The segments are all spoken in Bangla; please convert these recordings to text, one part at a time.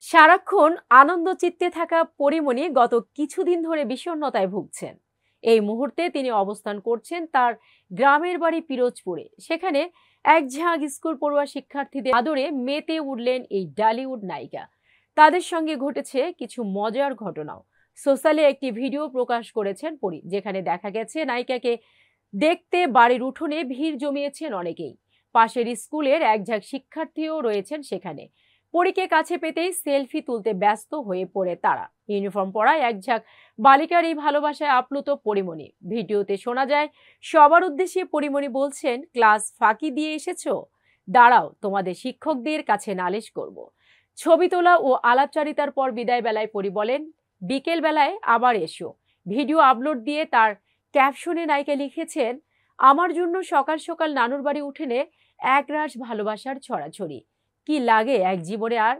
সারাক্ষণ আনন্দচিত্তে থাকা পরীমণি গত কিছুদিন ধরে বিষণ্ণতায় ভুগছেন। এই মুহূর্তে তিনি অবস্থান করছেন তার গ্রামের বাড়ি পিরোজপুরে। সেখানে এক ঝাঁক স্কুল পড়ুয়া শিক্ষার্থীদের আদরে মেতে উঠলেন এই ডালিউড নায়িকা। তাদের সঙ্গে ঘটেছে কিছু মজার ঘটনাও। সোশ্যালে একটি ভিডিও প্রকাশ করেছেন পরী, যেখানে দেখা গেছে নায়িকাকে দেখতে বাড়ির উঠোনে ভিড় জমিয়েছেন অনেকেই। পাশের স্কুলের এক ঝাঁক শিক্ষার্থীও রয়েছেন সেখানে। পরীকে কাছে পেতেই সেলফি তুলতে ব্যস্ত হয়ে পড়ে তারা। ইউনিফর্ম পরায় এক ঝাঁক বালিকার এই ভালোবাসায় আপ্লুত পরীমণি। ভিডিওতে শোনা যায় সবার উদ্দেশ্যে পরীমণি বলছেন, ক্লাস ফাঁকি দিয়ে এসেছো, দাঁড়াও তোমাদের শিক্ষকদের কাছে নালিশ করব। ছবি তোলা ও আলাপচারিতার পর বিদায় বেলায় পরী বলেন, বিকেল বেলায় আবার এসো। ভিডিও আপলোড দিয়ে তার ক্যাপশনে নায়িকা লিখেছেন, আমার জন্য সকাল সকাল নানুর বাড়ি উঠোনে একরাশ ভালোবাসার ছড়াছড়ি। কি লাগে এক জীবনে আর,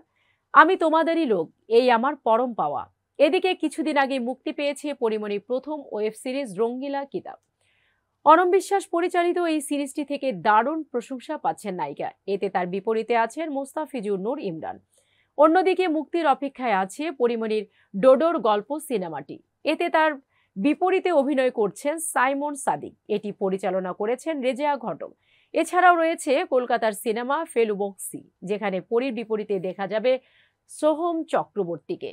আমি তোমাদেরই লোক, এই আমার পরম পাওয়া। এদিকে কিছুদিন আগে মুক্তি পেয়েছে পরীমণির প্রথম ওয়েব সিরিজ রঙ্গিলা কিতাব। অনম বিশ্বাস পরিচালিত এই সিরিজটি থেকে দারুণ প্রশংসা পাচ্ছেন নায়িকা। এতে তার বিপরীতে আছেন মোস্তাফিজুর নূর ইমরান। অন্যদিকে মুক্তির অপেক্ষায় আছে পরীমণির ডোডোর গল্প সিনেমাটি। এতে তার বিপরীতে অভিনয় করছেন সাইমন সাদিক। এটি পরিচালনা করেছেন রেজিয়া ঘটক। এছাড়াও রয়েছে কলকাতার সিনেমা ফেলুবক্সি, যেখানে পরীর বিপরীতে দেখা যাবে সোহম চক্রবর্তীকে।